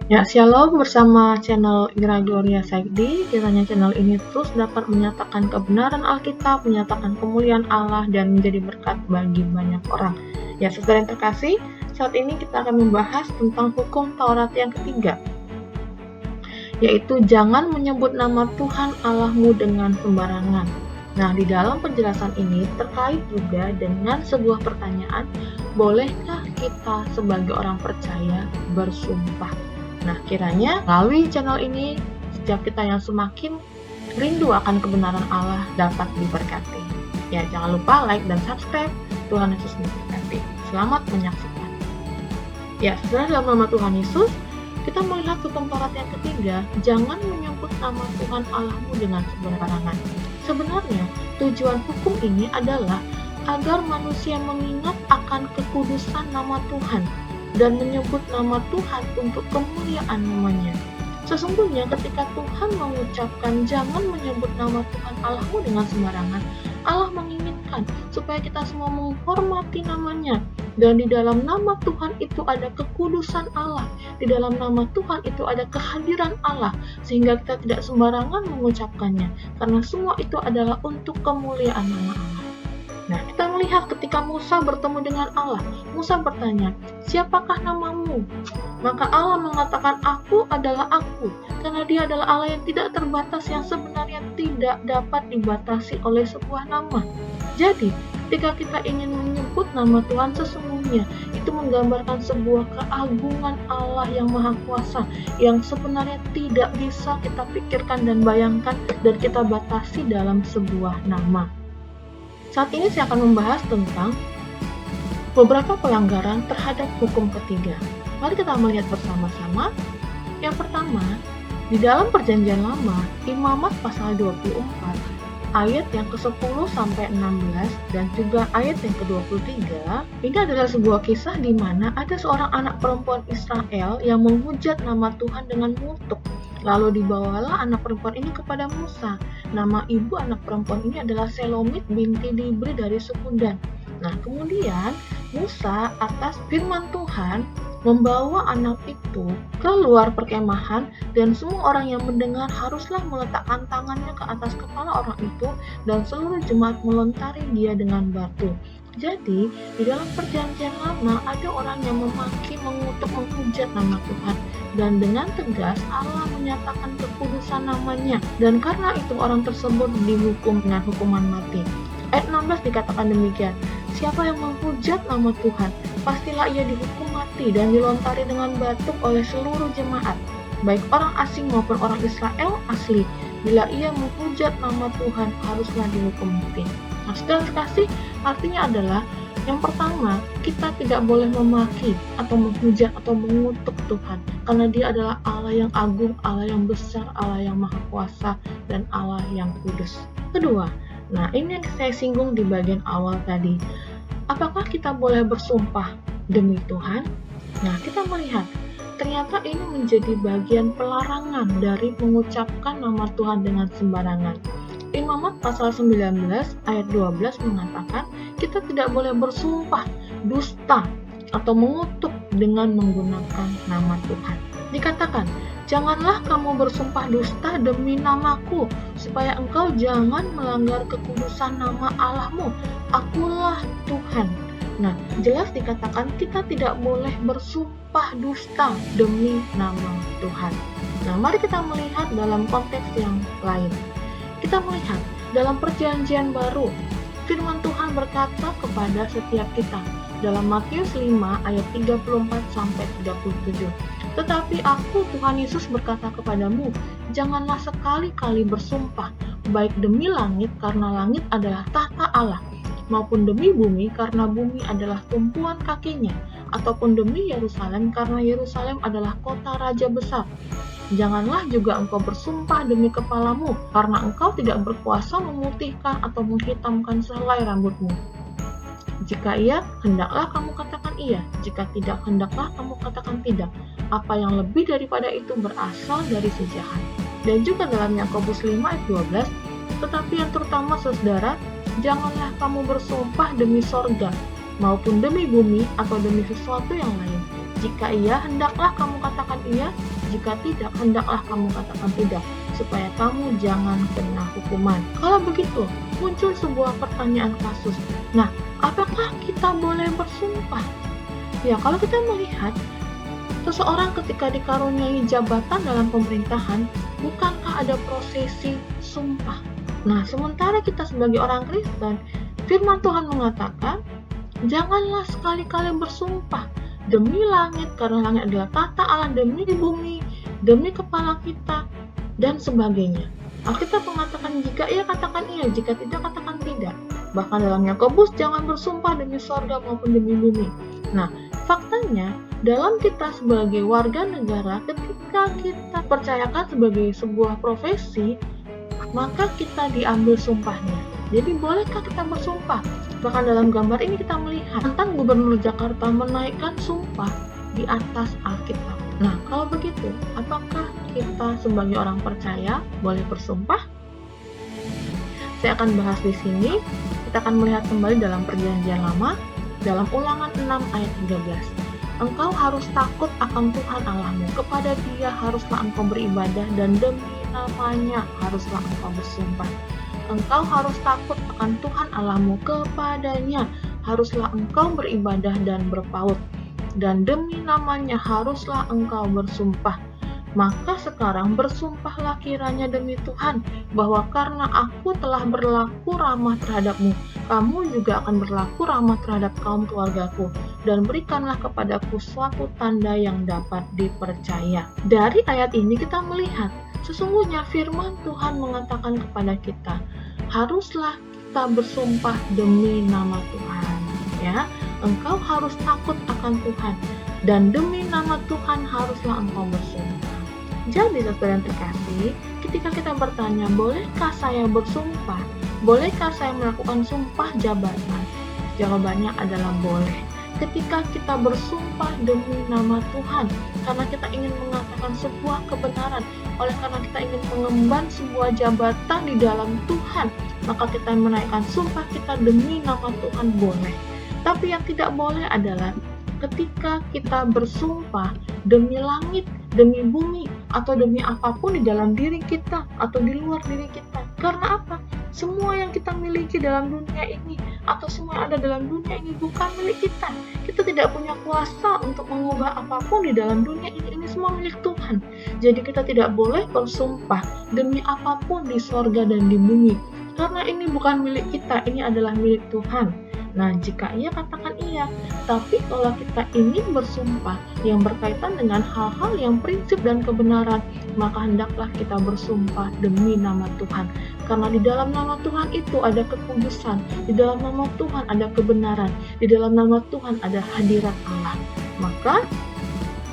Ya, Shalom bersama channel Ira Gloria Saidi. Kiranya channel ini terus dapat menyatakan kebenaran Alkitab, menyatakan kemuliaan Allah, dan menjadi berkat bagi banyak orang. Ya, saudara yang terkasih, saat ini kita akan membahas tentang hukum Taurat yang ketiga, yaitu jangan menyebut nama Tuhan Allahmu dengan sembarangan. Nah, di dalam penjelasan ini terkait juga dengan sebuah pertanyaan, bolehkah kita sebagai orang percaya bersumpah? Nah, kiranya melalui channel ini, setiap kita yang semakin rindu akan kebenaran Allah dapat diberkati. Ya, jangan lupa like dan subscribe. Tuhan Yesus memberkati. Selamat menyaksikan. Ya, setelah dalam nama Tuhan Yesus, kita melihat hukum Taurat yang ketiga, jangan menyebut nama Tuhan Allahmu dengan sembarangan. Sebenarnya, tujuan hukum ini adalah agar manusia mengingat akan kekudusan nama Tuhan dan menyebut nama Tuhan untuk kemuliaan namanya. Sesungguhnya ketika Tuhan mengucapkan jangan menyebut nama Tuhan Allahmu dengan sembarangan, Allah menginginkan supaya kita semua menghormati namanya. Dan di dalam nama Tuhan itu ada kekudusan Allah. Di dalam nama Tuhan itu ada kehadiran Allah. Sehingga kita tidak sembarangan mengucapkannya. Karena semua itu adalah untuk kemuliaan nama Allah. Nah, kita melihat ketika Musa bertemu dengan Allah, Musa bertanya, siapakah namamu? Maka Allah mengatakan, aku adalah aku, karena dia adalah Allah yang tidak terbatas, yang sebenarnya tidak dapat dibatasi oleh sebuah nama. Jadi, ketika kita ingin menyebut nama Tuhan, sesungguhnya itu menggambarkan sebuah keagungan Allah yang maha kuasa, yang sebenarnya tidak bisa kita pikirkan dan bayangkan, dan kita batasi dalam sebuah nama. Saat ini saya akan membahas tentang beberapa pelanggaran terhadap hukum ketiga. Mari kita melihat bersama-sama. Yang pertama, di dalam Perjanjian Lama, Imamat pasal 24, ayat yang ke-10 sampai 16 dan juga ayat yang ke-23, ini adalah sebuah kisah di mana ada seorang anak perempuan Israel yang menghujat nama Tuhan dengan mengutuk. Lalu dibawalah anak perempuan ini kepada Musa. Nama ibu anak perempuan ini adalah Selomit binti Dibri dari suku Dan. Nah, kemudian Musa atas firman Tuhan membawa anak itu keluar perkemahan, dan semua orang yang mendengar haruslah meletakkan tangannya ke atas kepala orang itu, dan seluruh jemaat melontari dia dengan batu. Jadi, di dalam Perjanjian Lama ada orang yang memaki, mengutuk, menghujat nama Tuhan, dan dengan tegas Allah menyatakan kekudusan namanya, dan karena itu orang tersebut dihukum dengan hukuman mati. Ayat 16 dikatakan demikian, siapa yang menghujat nama Tuhan, pastilah ia dihukum mati dan dilontari dengan batu oleh seluruh jemaat, baik orang asing maupun orang Israel asli. Bila ia menghujat nama Tuhan, haruslah dihukum mati. Nah, saudara kasih, artinya adalah yang pertama, kita tidak boleh memaki atau menghujat atau mengutuk Tuhan, karena dia adalah Allah yang agung, Allah yang besar, Allah yang maha kuasa, dan Allah yang kudus. Kedua, nah ini yang saya singgung di bagian awal tadi. Apakah kita boleh bersumpah demi Tuhan? Nah, kita melihat ternyata ini menjadi bagian pelarangan dari mengucapkan nama Tuhan dengan sembarangan. Imamat pasal 19 ayat 12 mengatakan kita tidak boleh bersumpah dusta atau mengutuk dengan menggunakan nama Tuhan. Dikatakan, janganlah kamu bersumpah dusta demi namaku, supaya engkau jangan melanggar kekudusan nama Allahmu. Akulah Tuhan. Nah, jelas dikatakan kita tidak boleh bersumpah dusta demi nama Tuhan. Nah, mari kita melihat dalam konteks yang lain. Kita melihat dalam Perjanjian Baru, firman Tuhan berkata kepada setiap kita dalam Matius 5 ayat 34 sampai 37. Tetapi aku, Tuhan Yesus, berkata kepadamu, janganlah sekali-kali bersumpah, baik demi langit karena langit adalah tahta Allah, maupun demi bumi karena bumi adalah tumpuan kakinya, ataupun demi Yerusalem karena Yerusalem adalah kota raja besar. Janganlah juga engkau bersumpah demi kepalamu, karena engkau tidak berkuasa memutihkan atau menghitamkan sehelai rambutmu. Jika iya, hendaklah kamu katakan iya. Jika tidak, hendaklah kamu katakan tidak. Apa yang lebih daripada itu berasal dari si jahat. Dan juga dalam Yakobus 5 ayat 12, tetapi yang terutama saudara, janganlah kamu bersumpah demi sorga, maupun demi bumi atau demi sesuatu yang lain. Jika iya, hendaklah kamu katakan iya. Jika tidak, hendaklah kamu katakan tidak, supaya kamu jangan kena hukuman. Kalau begitu, muncul sebuah pertanyaan kasus. Nah, apakah kita boleh bersumpah? Ya, kalau kita melihat seseorang ketika dikaruniai jabatan dalam pemerintahan, bukankah ada prosesi sumpah? Nah, sementara kita sebagai orang Kristen, firman Tuhan mengatakan, janganlah sekali-kali bersumpah demi langit, karena langit adalah tata Allah, demi bumi, demi kepala kita, dan sebagainya. Alkitab mengatakan jika iya katakan iya, jika tidak katakan tidak. Bahkan dalam Yakobus, jangan bersumpah demi sorga maupun demi bumi. Nah, faktanya dalam kita sebagai warga negara, ketika kita percayakan sebagai sebuah profesi, maka kita diambil sumpahnya. Jadi bolehkah kita bersumpah? Bahkan dalam gambar ini kita melihat mantan Gubernur Jakarta menaikkan sumpah di atas Alkitab. Nah, kalau begitu, apakah kita sebagai orang percaya boleh bersumpah? Saya akan bahas di sini. Kita akan melihat kembali dalam Perjanjian Lama, dalam Ulangan 6 ayat 13. Engkau harus takut akan Tuhan Allahmu, kepada Dia haruslah engkau beribadah, dan demi namanya haruslah engkau bersumpah. Engkau harus takut akan Tuhan Allahmu, kepadanya haruslah engkau beribadah dan berpaut, dan demi namanya haruslah engkau bersumpah. Maka sekarang bersumpahlah kiranya demi Tuhan, bahwa karena aku telah berlaku ramah terhadapmu, kamu juga akan berlaku ramah terhadap kaum keluargaku, dan berikanlah kepadaku suatu tanda yang dapat dipercaya. Dari ayat ini kita melihat, sesungguhnya firman Tuhan mengatakan kepada kita, haruslah kita bersumpah demi nama Tuhan. Ya, engkau harus takut akan Tuhan, dan demi nama Tuhan haruslah engkau bersumpah. Jadi saudara yang terkasih, ketika kita bertanya, bolehkah saya bersumpah? Bolehkah saya melakukan sumpah jabatan? Jawabannya adalah boleh. Ketika kita bersumpah demi nama Tuhan, karena kita ingin mengatakan sebuah kebenaran, oleh karena kita ingin mengemban sebuah jabatan di dalam Tuhan, maka kita menaikkan sumpah kita demi nama Tuhan boleh. Tapi yang tidak boleh adalah ketika kita bersumpah demi langit, demi bumi, atau demi apapun di dalam diri kita atau di luar diri kita. Karena apa? Semua yang kita miliki dalam dunia ini atau semua yang ada dalam dunia ini bukan milik kita. Kita tidak punya kuasa untuk mengubah apapun di dalam dunia ini. Ini semua milik Tuhan. Jadi kita tidak boleh bersumpah demi apapun di sorga dan di bumi. Karena ini bukan milik kita, ini adalah milik Tuhan. Nah, jika iya katakan iya. Tapi kalau kita ingin bersumpah yang berkaitan dengan hal-hal yang prinsip dan kebenaran, maka hendaklah kita bersumpah demi nama Tuhan. Karena di dalam nama Tuhan itu ada kekudusan, di dalam nama Tuhan ada kebenaran, di dalam nama Tuhan ada hadirat Allah. Maka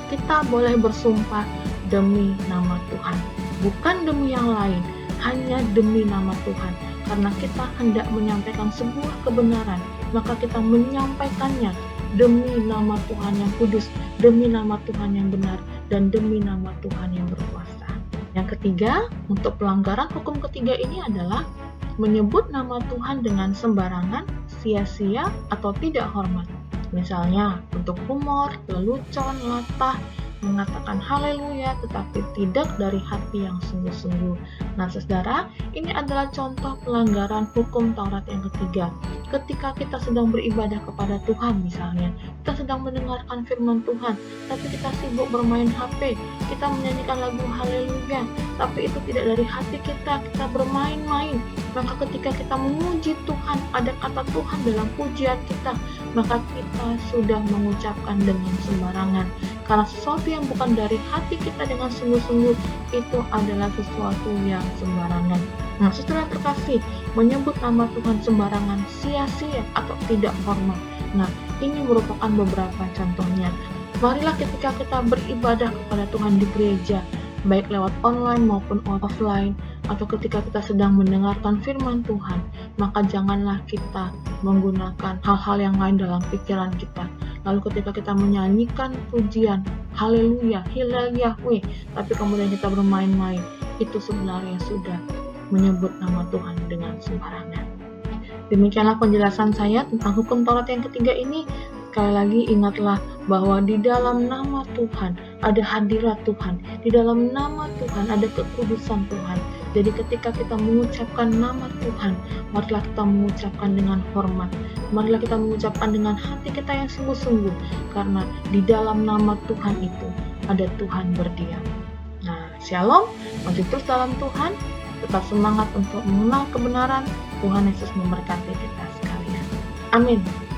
kita boleh bersumpah demi nama Tuhan, bukan demi yang lain, hanya demi nama Tuhan. Karena kita hendak menyampaikan sebuah kebenaran, maka kita menyampaikannya demi nama Tuhan yang kudus, demi nama Tuhan yang benar, dan demi nama Tuhan yang berkuasa. Yang ketiga, untuk pelanggaran hukum ketiga ini adalah menyebut nama Tuhan dengan sembarangan, sia-sia, atau tidak hormat. Misalnya, untuk humor, lelucon, latah, mengatakan haleluya tetapi tidak dari hati yang sungguh-sungguh. Nah, saudara, ini adalah contoh pelanggaran hukum Taurat yang ketiga. Ketika kita sedang beribadah kepada Tuhan misalnya, kita sedang mendengarkan firman Tuhan, tapi kita sibuk bermain HP, kita menyanyikan lagu haleluya, tapi itu tidak dari hati kita bermain-main. Maka ketika kita memuji Tuhan, ada kata Tuhan dalam pujian kita, maka kita sudah mengucapkan dengan sembarangan. Karena sesuatu yang bukan dari hati kita dengan sungguh-sungguh, itu adalah sesuatu yang sembarangan. Nah, saudara terkasih, menyebut nama Tuhan sembarangan, sia-sia, atau tidak hormat. Nah, ini merupakan beberapa contohnya. Marilah ketika kita beribadah kepada Tuhan di gereja, baik lewat online maupun offline, atau ketika kita sedang mendengarkan firman Tuhan, maka janganlah kita menggunakan hal-hal yang lain dalam pikiran kita. Lalu ketika kita menyanyikan pujian, haleluya, Hillel Yahweh, tapi kemudian kita bermain-main, itu sebenarnya sudah menyebut nama Tuhan dengan sembarangan. Demikianlah penjelasan saya tentang hukum Taurat yang ketiga ini. Sekali lagi ingatlah bahwa di dalam nama Tuhan ada hadirat Tuhan, di dalam nama Tuhan ada kekudusan Tuhan. Jadi ketika kita mengucapkan nama Tuhan, marilah kita mengucapkan dengan hormat, marilah kita mengucapkan dengan hati kita yang sungguh-sungguh, karena di dalam nama Tuhan itu ada Tuhan berdiam. Nah, shalom, maju terus dalam Tuhan, tetap semangat untuk mengenal kebenaran. Tuhan Yesus memberkati kita sekalian. Amin.